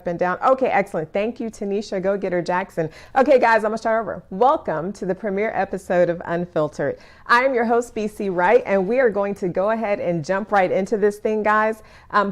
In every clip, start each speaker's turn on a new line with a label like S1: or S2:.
S1: and down. Okay, excellent. Thank you, Tanisha Go Getter Jackson. Okay, guys, I'm going to start over. Welcome to the premiere episode of Unfiltered. I am your host, BC Wright, and we are going to go ahead and jump right into this thing, guys.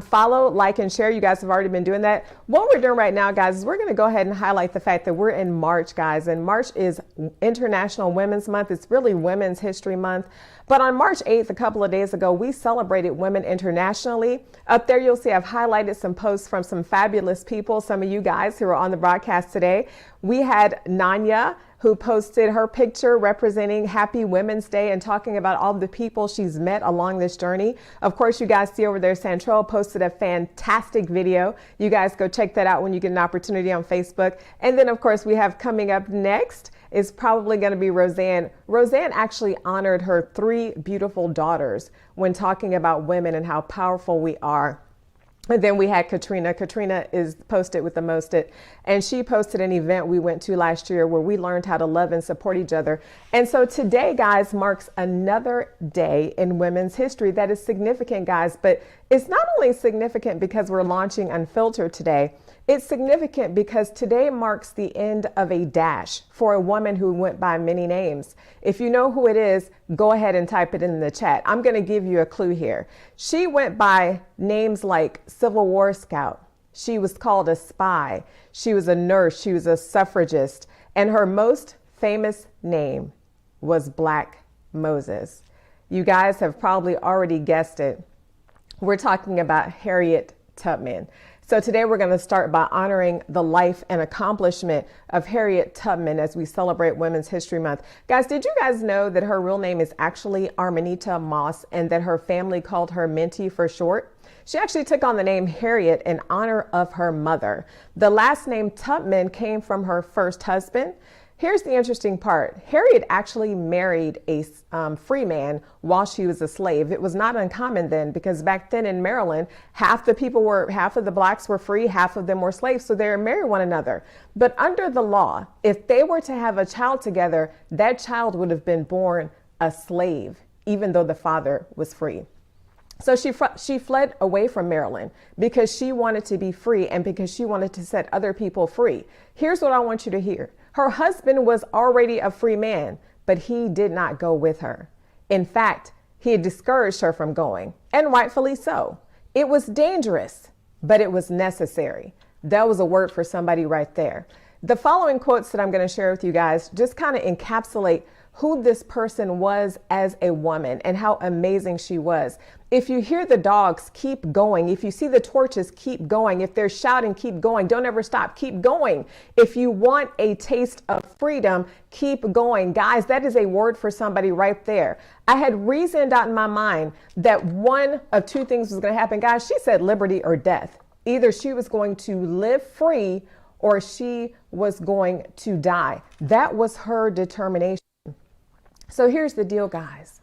S1: Follow, like, and share. You guys have already been doing that. What we're doing right now, guys, is we're going to go ahead and highlight the fact that we're in March, guys, and March is International Women's Month. It's really Women's History Month. But on March 8th, a couple of days ago, we celebrated women internationally. Up there, you'll see I've highlighted some posts from some fabulous people, some of you guys who are on the broadcast today. We had Nanya, who posted her picture representing Happy Women's Day and talking about all the people she's met along this journey. Of course, you guys see over there, Santrell posted a fantastic video. You guys go check that out when you get an opportunity on Facebook. And then, of course, we have coming up next is probably going to be Roseanne. Roseanne actually honored her 3 beautiful daughters when talking about women and how powerful we are. And then we had Katrina. Katrina is posted with the most it, and she posted an event we went to last year where we learned how to love and support each other. And so today, guys, marks another day in women's history that is significant, guys. But it's not only significant because we're launching Unfiltered today. It's significant because today marks the end of a dash for a woman who went by many names. If you know who it is, go ahead and type it in the chat. I'm going to give you a clue here. She went by names like Civil War Scout. She was called a spy. She was a nurse. She was a suffragist. And her most famous name was Black Moses. You guys have probably already guessed it. We're talking about Harriet Tubman. So today we're going to start by honoring the life and accomplishment of Harriet Tubman as we celebrate Women's History Month. Guys, did you guys know that her real name is actually Arminita Moss and that her family called her Minty for short? She actually took on the name Harriet in honor of her mother. The last name Tubman came from her first husband. Here's the interesting part. Harriet actually married a free man while she was a slave. It was not uncommon then because back then in Maryland, half of the blacks were free, half of them were slaves, so they would marry one another. But under the law, if they were to have a child together, that child would have been born a slave, even though the father was free. So she fled away from Maryland because she wanted to be free and because she wanted to set other people free. Here's what I want you to hear. Her husband was already a free man, but he did not go with her. In fact, he had discouraged her from going, and rightfully so. It was dangerous, but it was necessary. That was a word for somebody right there. The following quotes that I'm going to share with you guys just kind of encapsulate who this person was as a woman and how amazing she was. If you hear the dogs, keep going. If you see the torches, keep going. If they're shouting, keep going. Don't ever stop. Keep going. If you want a taste of freedom, keep going. Guys, that is a word for somebody right there. I had reasoned out in my mind that one of 2 things was going to happen. Guys, she said liberty or death. Either she was going to live free or she was going to die. That was her determination. So here's the deal, guys.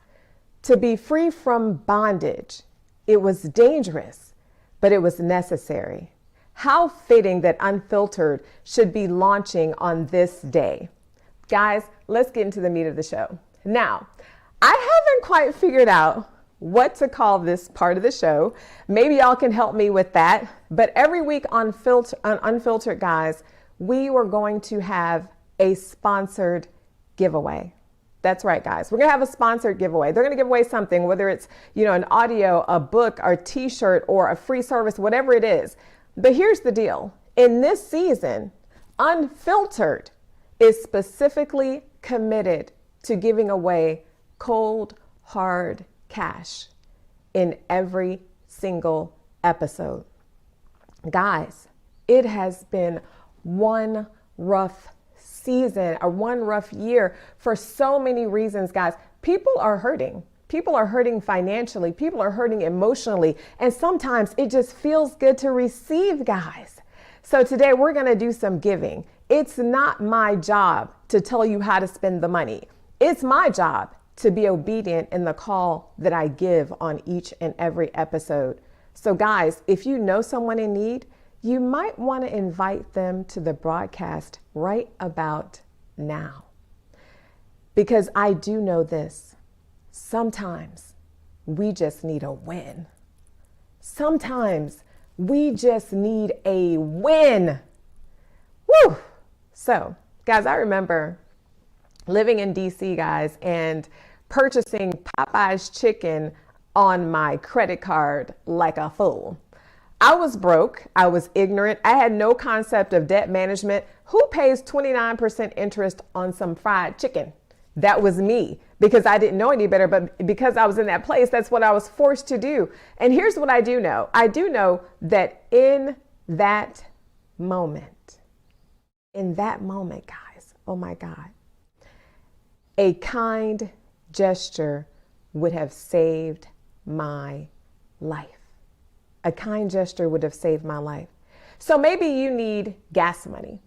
S1: To be free from bondage, it was dangerous, but it was necessary. How fitting that Unfiltered should be launching on this day. Guys, let's get into the meat of the show. Now, I haven't quite figured out what to call this part of the show. Maybe y'all can help me with that. But every week on Unfiltered, guys, we were going to have a sponsored giveaway. That's right, guys. We're going to have a sponsored giveaway. They're going to give away something, whether it's, an audio, a book, or a t-shirt, or a free service, whatever it is. But here's the deal. In this season, Unfiltered is specifically committed to giving away cold, hard cash in every single episode. Guys, it has been one rough season or one rough year for so many reasons, guys. People are hurting. People are hurting financially. People are hurting emotionally. And sometimes it just feels good to receive, guys. So today we're going to do some giving. It's not my job to tell you how to spend the money. It's my job to be obedient in the call that I give on each and every episode. So guys, if you know someone in need, you might want to invite them to the broadcast right about now. Because I do know this. Sometimes we just need a win. Sometimes We just need a win. Woo! So, guys, I remember living in DC, guys, and purchasing Popeye's chicken on my credit card like a fool. I was broke. I was ignorant. I had no concept of debt management. Who pays 29% interest on some fried chicken? That was me, because I didn't know any better, but because I was in that place, that's what I was forced to do. And here's what I do know. I do know that in that moment, guys, oh my God, a kind gesture would have saved my life. A kind gesture would have saved my life. So maybe you need gas money,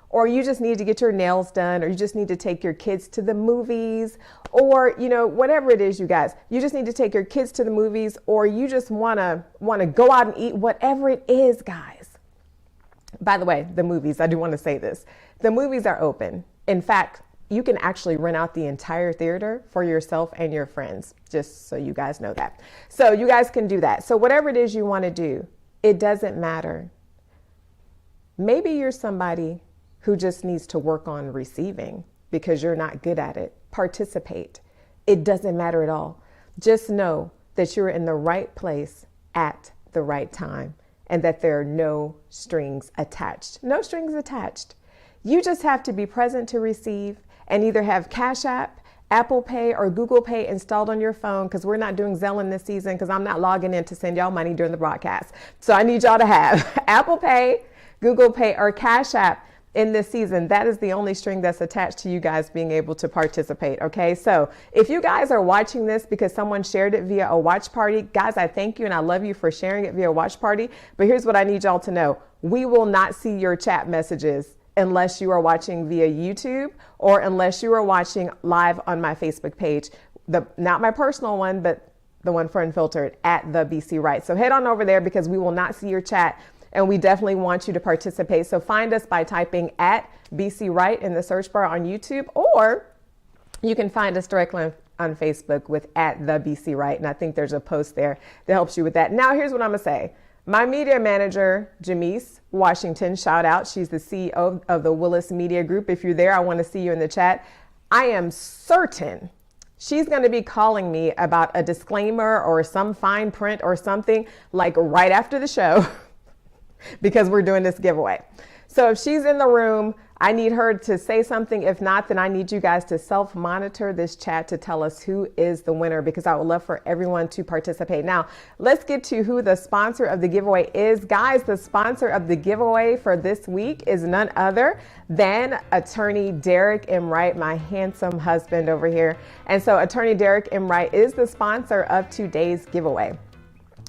S1: or you just need to get your nails done, or you just need to take your kids to the movies, or, you know, whatever it is, you guys, you just need to take your kids to the movies, or you just want to go out and eat, whatever it is, guys. By the way, the movies, I do want to say this. The movies are open. In fact, you can actually rent out the entire theater for yourself and your friends, just so you guys know that. So you guys can do that. So whatever it is you want to do, it doesn't matter. Maybe you're somebody who just needs to work on receiving because you're not good at it. Participate. It doesn't matter at all. Just know that you're in the right place at the right time and that there are no strings attached. No strings attached. You just have to be present to receive and either have Cash App, Apple Pay, or Google Pay installed on your phone, because we're not doing Zelle this season because I'm not logging in to send y'all money during the broadcast. So I need y'all to have Apple Pay, Google Pay, or Cash App in this season. That is the only string that's attached to you guys being able to participate. Okay, so if you guys are watching this because someone shared it via a watch party, guys, I thank you and I love you for sharing it via a watch party. But here's what I need y'all to know. We will not see your chat messages unless you are watching via YouTube or unless you are watching live on my Facebook page, not my personal one, but the one for Unfiltered at the BC Wright. So head on over there because we will not see your chat and we definitely want you to participate. So find us by typing at BC Wright in the search bar on YouTube, or you can find us directly on Facebook with at the BC Wright. And I think there's a post there that helps you with that. Now, here's what I'm gonna say. My media manager, Jamise Washington, shout out. She's the CEO of the Willis Media Group. If you're there, I want to see you in the chat. I am certain she's going to be calling me about a disclaimer or some fine print or something like right after the show because we're doing this giveaway. So if she's in the room, I need her to say something. If not, then I need you guys to self-monitor this chat to tell us who is the winner, because I would love for everyone to participate. Now, let's get to who the sponsor of the giveaway is. Guys, the sponsor of the giveaway for this week is none other than Attorney Derek M. Wright, my handsome husband over here. And so Attorney Derek M. Wright is the sponsor of today's giveaway.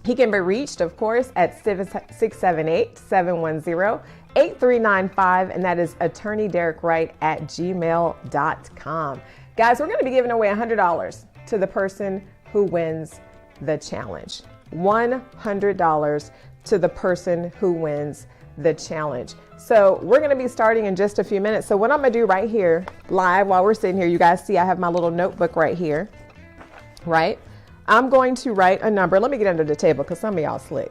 S1: He can be reached, of course, at 678-710-8395, and that is attorneyderekwright@gmail.com. Guys, we're going to be giving away $100 to the person who wins the challenge. $100 to the person who wins the challenge. So we're going to be starting in just a few minutes. So what I'm going to do right here, live, while we're sitting here, you guys see I have my little notebook right here, right? I'm going to write a number. Let me get under the table because some of y'all slick.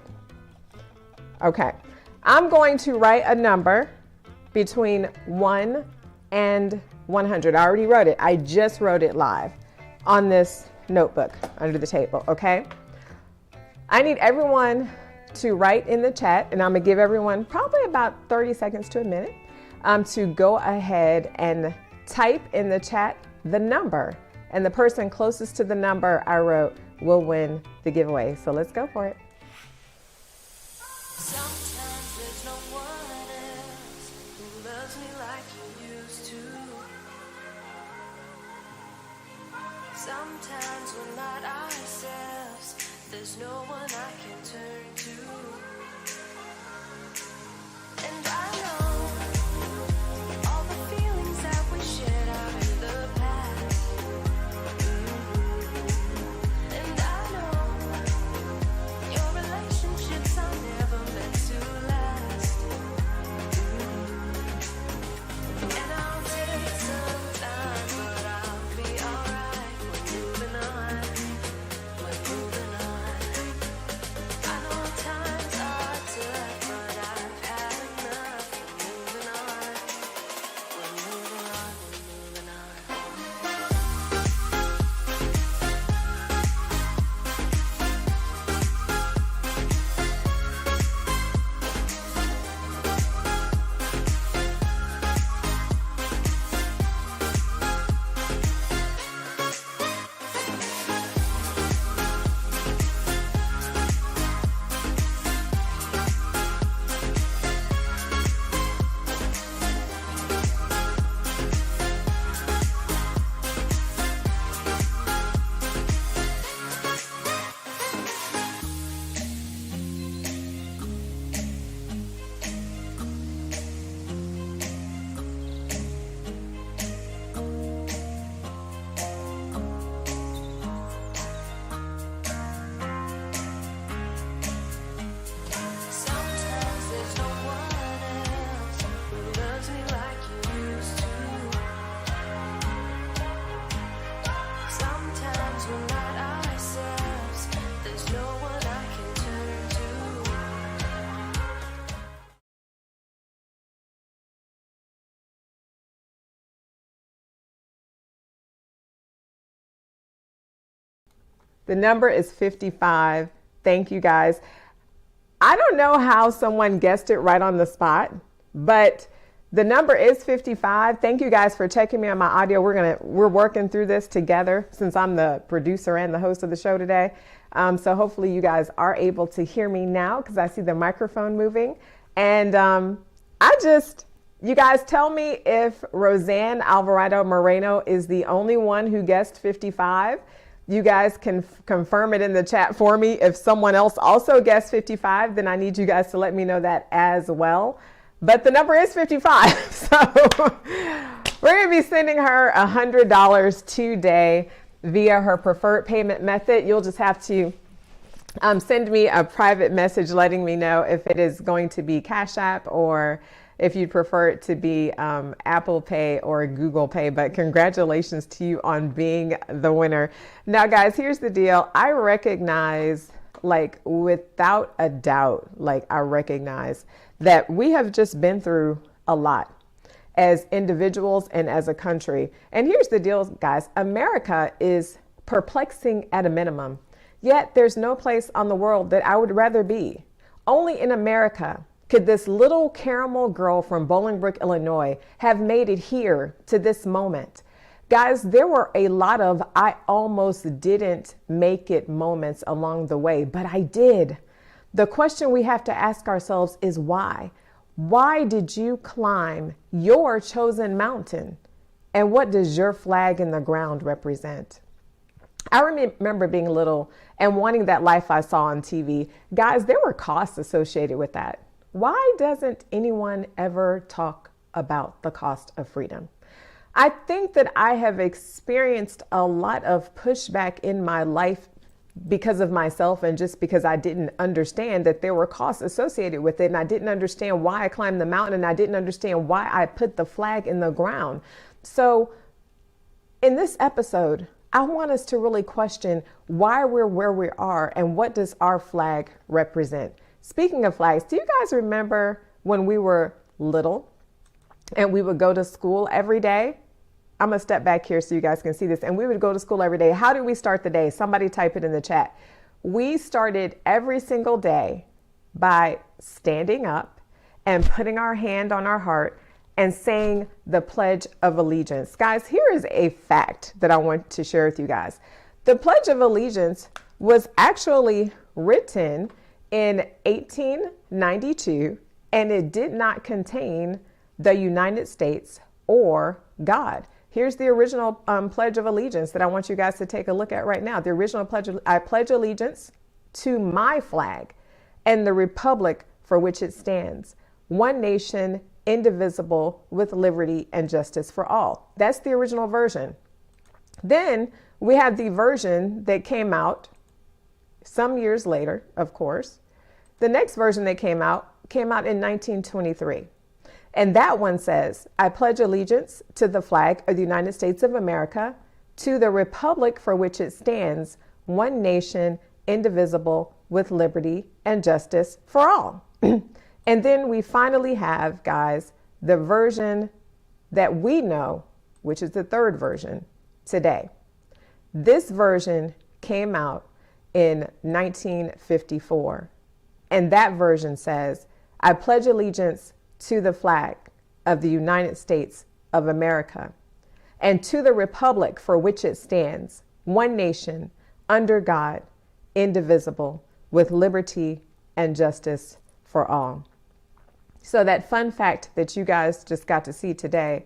S1: Okay. I'm going to write a number between 1 and 100. I already wrote it. I just wrote it live on this notebook under the table. Okay. I need everyone to write in the chat, and I'm going to give everyone probably about 30 seconds to a minute to go ahead and type in the chat the number. And the person closest to the number I wrote will win the giveaway. So let's go for it.
S2: Sometimes there's no one else who loves me like you used to. Sometimes we're not ourselves. There's no one I can turn to. And I know all the feelings that we shared out in the past. And I know your relationships are never meant to last. And I'll take some time, but I'll be alright. We're moving on. We're moving on. I know times
S1: The number is 55. Thank you guys. I don't know how someone guessed it right on the spot, but the number is 55. Thank you guys for checking me on my audio. We're working through this together since I'm the producer and the host of the show today. So hopefully you guys are able to hear me now because I see the microphone moving. And you guys tell me if Roseanne Alvarado Moreno is the only one who guessed 55. You guys can confirm it in the chat for me. If someone else also guessed 55, then I need you guys to let me know that as well. But the number is 55. So we're going to be sending her $100 today via her preferred payment method. You'll just have to send me a private message letting me know if it is going to be Cash App or if you'd prefer it to be Apple Pay or Google Pay. But congratulations to you on being the winner. Now, guys, here's the deal. I recognize, without a doubt, I recognize that we have just been through a lot as individuals and as a country. And here's the deal, guys. America is perplexing at a minimum. Yet there's no place on the world that I would rather be. Only in America could this little caramel girl from Bolingbrook, Illinois, have made it here to this moment. Guys, there were a lot of I almost didn't make it moments along the way, but I did. The question we have to ask ourselves is why? Why did you climb your chosen mountain? And what does your flag in the ground represent? I remember being little and wanting that life I saw on TV. Guys, there were costs associated with that. Why doesn't anyone ever talk about the cost of freedom? I think that I have experienced a lot of pushback in my life because of myself and just because I didn't understand that there were costs associated with it. And I didn't understand why I climbed the mountain, and I didn't understand why I put the flag in the ground. So in this episode, I want us to really question why we're where we are and what does our flag represent. Speaking of flags, do you guys remember when we were little and we would go to school every day? I'm going to step back here so you guys can see this. And we would go to school every day. How did we start the day? Somebody type it in the chat. We started every single day by standing up and putting our hand on our heart and saying the Pledge of Allegiance. Guys, here is a fact that I want to share with you guys. The Pledge of Allegiance was actually written in 1892, and it did not contain the United States or God. Here's the original Pledge of Allegiance that I want you guys to take a look at right now. The original pledge, I pledge allegiance to my flag and the republic for which it stands, one nation, indivisible, with liberty and justice for all. That's the original version. Then we have the version that came out some years later, of course. The next version that came out in 1923. And that one says, I pledge allegiance to the flag of the United States of America, to the republic for which it stands, one nation, indivisible, with liberty and justice for all. And then we finally have, guys, the version that we know, which is the third version today. This version came out in 1954. And that version says, I pledge allegiance to the flag of the United States of America and to the republic for which it stands, one nation, under God, indivisible, with liberty and justice for all. So that fun fact that you guys just got to see today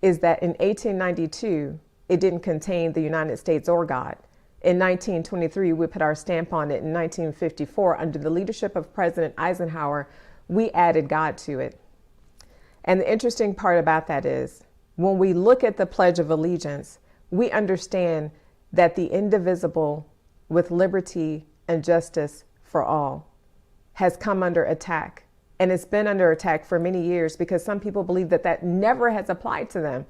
S1: is that in 1892, it didn't contain the United States or God. In 1923, we put our stamp on it. In 1954, under the leadership of President Eisenhower, we added God to it. And the interesting part about that is when we look at the Pledge of Allegiance, we understand that the indivisible with liberty and justice for all has come under attack. And it's been under attack for many years because some people believe that that never has applied to them.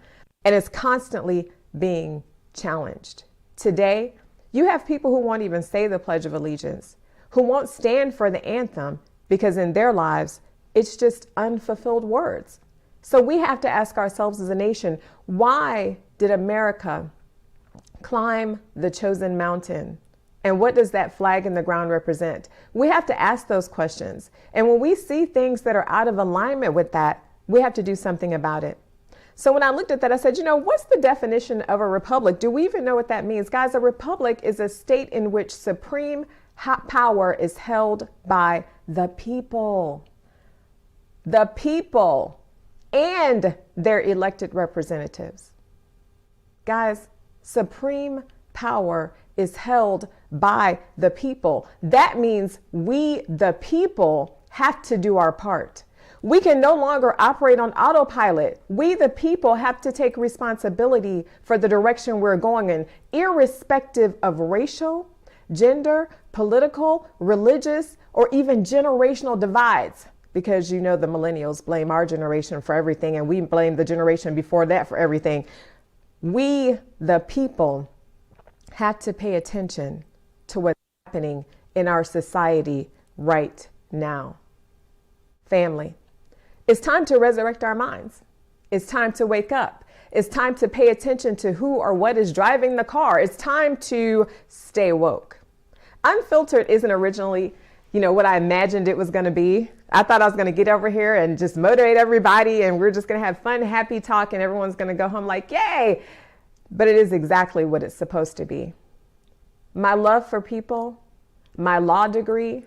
S1: And it's constantly being challenged. Today, you have people who won't even say the Pledge of Allegiance, who won't stand for the anthem because in their lives, it's just unfulfilled words. So we have to ask ourselves as a nation, why did America climb the chosen mountain And what does that flag in the ground represent? We have to ask those questions. And when we see things that are out of alignment with that, we have to do something about it. So when I looked at that, I said, what's the definition of a republic? Do we even know what that means? Guys, a republic is a state in which supreme power is held by the people. The people and their elected representatives. Guys, supreme power is held by the people. That means we, the people, have to do our part. We can no longer operate on autopilot. We, the people, have to take responsibility for the direction we're going in, irrespective of racial, gender, political, religious, or even generational divides. Because the millennials blame our generation for everything, and we blame the generation before that for everything. We, the people, have to pay attention to what's happening in our society right now. Family, it's time to resurrect our minds. It's time to wake up. It's time to pay attention to who or what is driving the car. It's time to stay woke. Unfiltered isn't originally, what I imagined it was going to be. I thought I was going to get over here and just motivate everybody, and we're just going to have fun, happy talk, and everyone's going to go home like, yay! But it is exactly what it's supposed to be. My love for people, my law degree,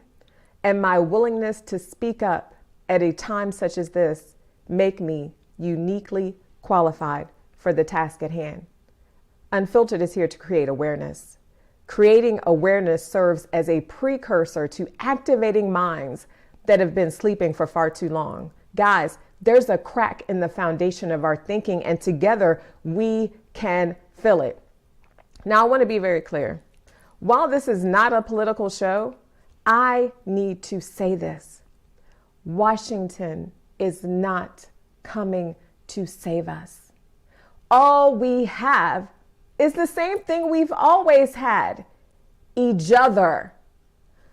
S1: and my willingness to speak up at a time such as this make me uniquely qualified for the task at hand. Unfiltered is here to create awareness. Creating awareness serves as a precursor to activating minds that have been sleeping for far too long. Guys, there's a crack in the foundation of our thinking, and together we can fill it. Now, I want to be very clear. While this is not a political show, I need to say this. Washington is not coming to save us. All we have is the same thing we've always had: each other.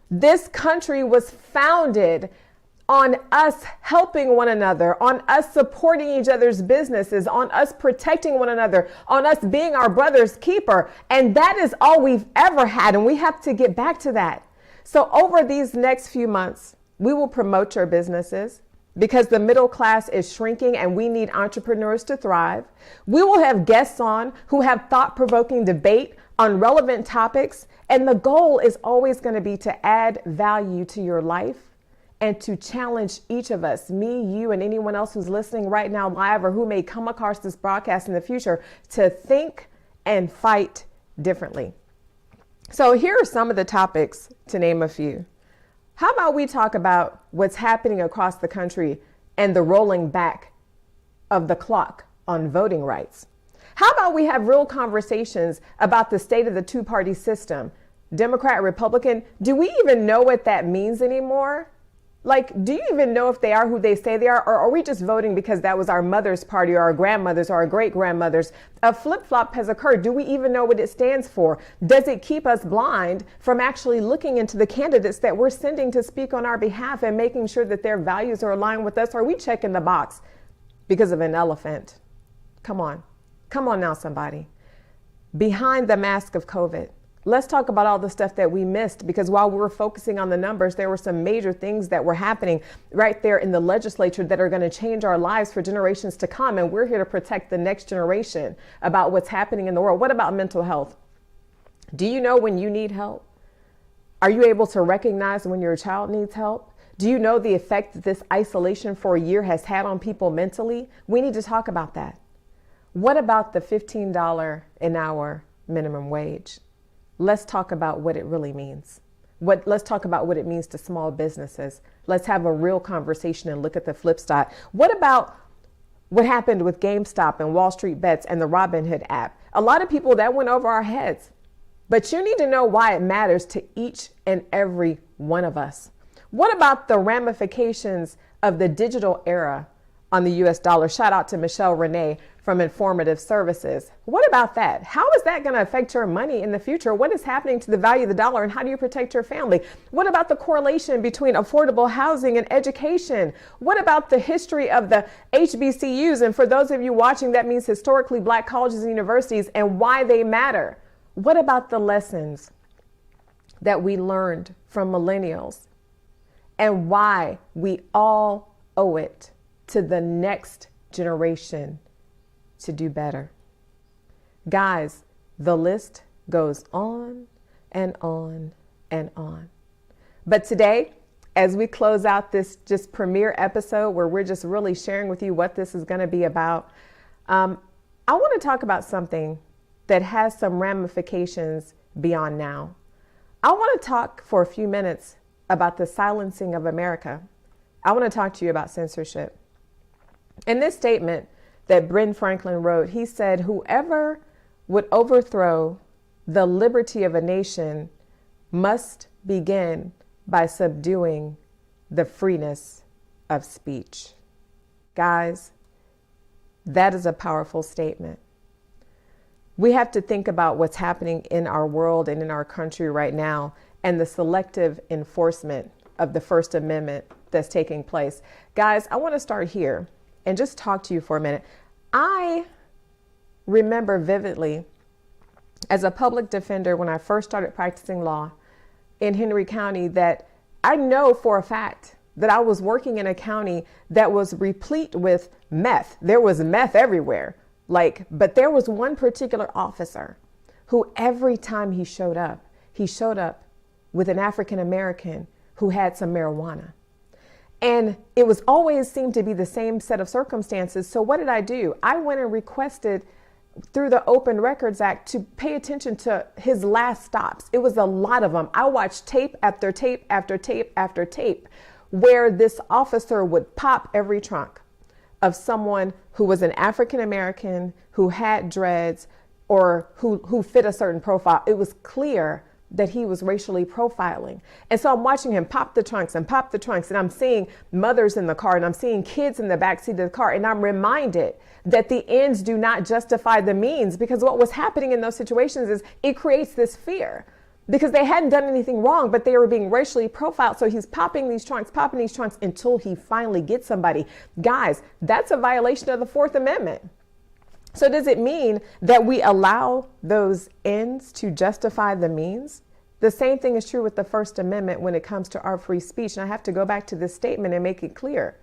S1: This country was founded on us helping one another, on us supporting each other's businesses, on us protecting one another, on us being our brother's keeper. And that is all we've ever had. And we have to get back to that. So over these next few months, we will promote your businesses because the middle class is shrinking and we need entrepreneurs to thrive. We will have guests on who have thought-provoking debate on relevant topics. And the goal is always going to be to add value to your life and to challenge each of us, me, you, and anyone else who's listening right now live or who may come across this broadcast in the future, to think and fight differently. So here are some of the topics, to name a few. How about we talk about what's happening across the country and the rolling back of the clock on voting rights? How about we have real conversations about the state of the two-party system? Democrat, Republican, do we even know what that means anymore? Like, do you even know if they are who they say they are? Or are we just voting because that was our mother's party or our grandmother's or our great-grandmother's? A flip-flop has occurred. Do we even know what it stands for? Does it keep us blind from actually looking into the candidates that we're sending to speak on our behalf and making sure that their values are aligned with us? Or are we checking the box because of an elephant? Come on. Come on now, somebody. Behind the mask of COVID, let's talk about all the stuff that we missed, because while we were focusing on the numbers, there were some major things that were happening right there in the legislature that are going to change our lives for generations to come. And we're here to protect the next generation about what's happening in the world. What about mental health? Do you know when you need help? Are you able to recognize when your child needs help? Do you know the effect that this isolation for a year has had on people mentally? We need to talk about that. What about the $15 an hour minimum wage? Let's talk about what it really means. Let's talk about what it means to small businesses. Let's have a real conversation and look at the flip side. What about what happened with GameStop and Wall Street Bets and the Robinhood app? A lot of people, that went over our heads. But you need to know why it matters to each and every one of us. What about the ramifications of the digital era on the US dollar? Shout out to Michelle Renee from Informative Services. What about that? How is that going to affect your money in the future? What is happening to the value of the dollar, and how do you protect your family? What about the correlation between affordable housing and education? What about the history of the HBCUs? And for those of you watching, that means historically Black colleges and universities, and why they matter. What about the lessons that we learned from millennials and why we all owe it to the next generation to do better. Guys, the list goes on and on and on. But today, as we close out this just premiere episode where we're just really sharing with you what this is going to be about, I want to talk about something that has some ramifications beyond now. I want to talk for a few minutes about the silencing of America. I want to talk to you about censorship. In this statement that Ben Franklin wrote, he said, "Whoever would overthrow the liberty of a nation must begin by subduing the freeness of speech." Guys, that is a powerful statement. We have to think about what's happening in our world and in our country right now and the selective enforcement of the First Amendment that's taking place. Guys, I want to start here and just talk to you for a minute. I remember vividly as a public defender when I first started practicing law in Henry County that I know for a fact that I was working in a county that was replete with meth. There was meth everywhere. But there was one particular officer who every time he showed up with an African American who had some marijuana. And it was always seemed to be the same set of circumstances. So what did I do? I went and requested through the Open Records Act to pay attention to his last stops. It was a lot of them. I watched tape after tape after tape after tape where this officer would pop every trunk of someone who was an African American, who had dreads, or who fit a certain profile. It was clear that he was racially profiling. And so I'm watching him pop the trunks, and I'm seeing mothers in the car, and I'm seeing kids in the backseat of the car, and I'm reminded that the ends do not justify the means, because what was happening in those situations is it creates this fear. Because they hadn't done anything wrong, but they were being racially profiled. So he's popping these trunks until he finally gets somebody. Guys, that's a violation of the Fourth Amendment. So does it mean that we allow those ends to justify the means? The same thing is true with the First Amendment when it comes to our free speech. And I have to go back to this statement and make it clear.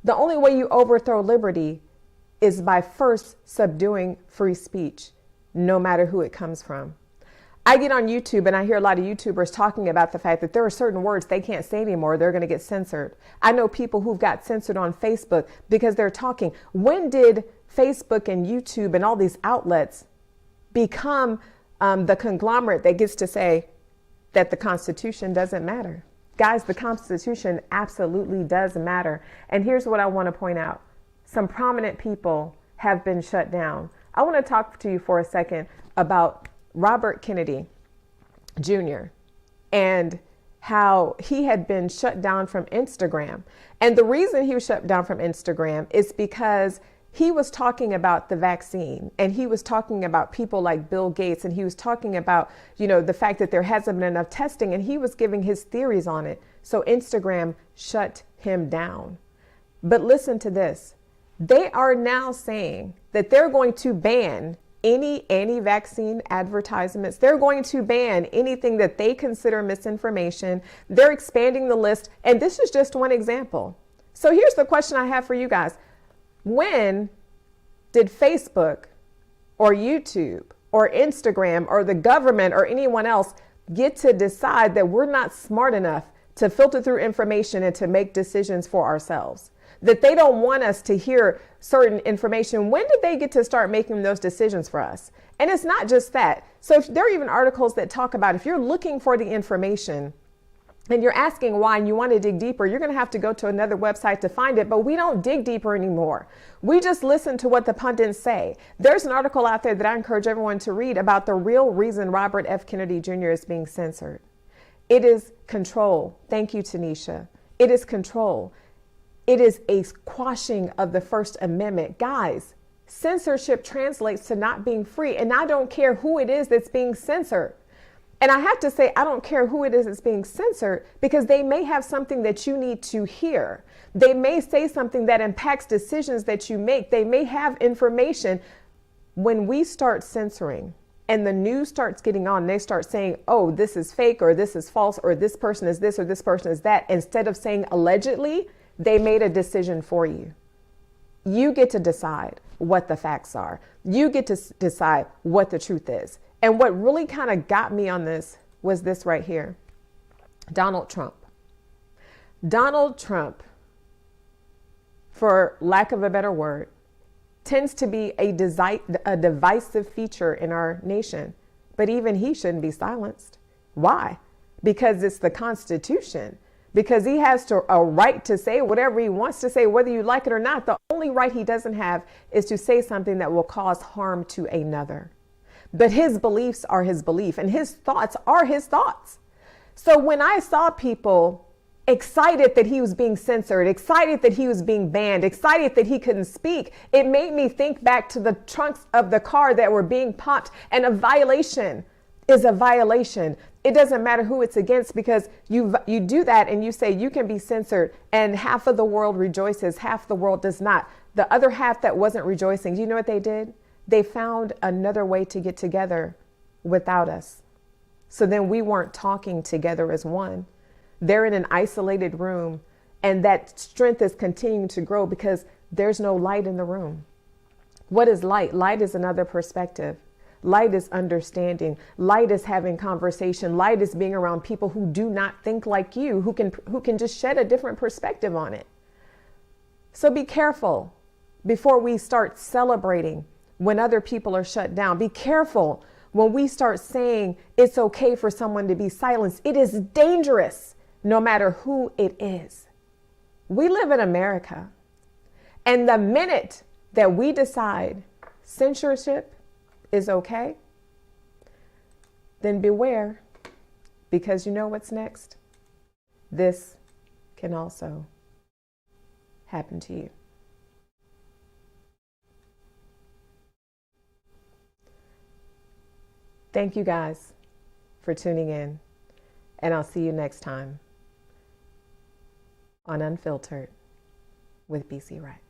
S1: The only way you overthrow liberty is by first subduing free speech, no matter who it comes from. I get on YouTube and I hear a lot of YouTubers talking about the fact that there are certain words they can't say anymore. They're going to get censored. I know people who've got censored on Facebook because they're talking. When did Facebook and YouTube and all these outlets become the conglomerate that gets to say that the Constitution doesn't matter? Guys, the Constitution absolutely does matter. And here's what I want to point out. Some prominent people have been shut down. I want to talk to you for a second about Robert Kennedy Jr. and how he had been shut down from Instagram. And the reason he was shut down from Instagram is because he was talking about the vaccine, and he was talking about people like Bill Gates, and he was talking about, the fact that there hasn't been enough testing, and he was giving his theories on it. So Instagram shut him down. But listen to this. They are now saying that they're going to ban any anti-vaccine advertisements. They're going to ban anything that they consider misinformation. They're expanding the list. And this is just one example. So here's the question I have for you guys. When did Facebook or YouTube or Instagram or the government or anyone else get to decide that we're not smart enough to filter through information and to make decisions for ourselves? That they don't want us to hear certain information. When did they get to start making those decisions for us? And it's not just that. So if there are even articles that talk about if you're looking for the information and you're asking why and you want to dig deeper, you're going to have to go to another website to find it. But we don't dig deeper anymore. We just listen to what the pundits say. There's an article out there that I encourage everyone to read about the real reason Robert F. Kennedy Jr. is being censored. It is control. Thank you, Tanisha. It is control. It is a quashing of the First Amendment. Guys, censorship translates to not being free. And I don't care who it is that's being censored. And I have to say, I don't care who it is that's being censored, because they may have something that you need to hear. They may say something that impacts decisions that you make. They may have information. When we start censoring, and the news starts getting on, they start saying, oh, this is fake, or this is false, or this person is this, or this person is that, instead of saying allegedly, they made a decision for you. You get to decide what the facts are. You get to decide what the truth is. And what really kind of got me on this was this right here. Donald Trump. Donald Trump, for lack of a better word, tends to be a divisive feature in our nation. But even he shouldn't be silenced. Why? Because it's the Constitution. Because he has a right to say whatever he wants to say, whether you like it or not. The only right he doesn't have is to say something that will cause harm to another. But his beliefs are his belief, and his thoughts are his thoughts. So when I saw people excited that he was being censored, excited that he was being banned, excited that he couldn't speak, it made me think back to the trunks of the car that were being popped. And a violation is a violation. It doesn't matter who it's against, because you do that and you say you can be censored, and half of the world rejoices, half the world does not. The other half that wasn't rejoicing, do you know what they did? They found another way to get together without us. So then we weren't talking together as one. They're in an isolated room, and that strength is continuing to grow because there's no light in the room. What is light? Light is another perspective. Light is understanding. Light is having conversation. Light is being around people who do not think like you, who can just shed a different perspective on it. So be careful before we start celebrating when other people are shut down. Be careful when we start saying it's okay for someone to be silenced. It is dangerous, no matter who it is. We live in America, and the minute that we decide censorship is okay, then beware, because you know what's next? This can also happen to you. Thank you guys for tuning in, and I'll see you next time on Unfiltered with BC Wright.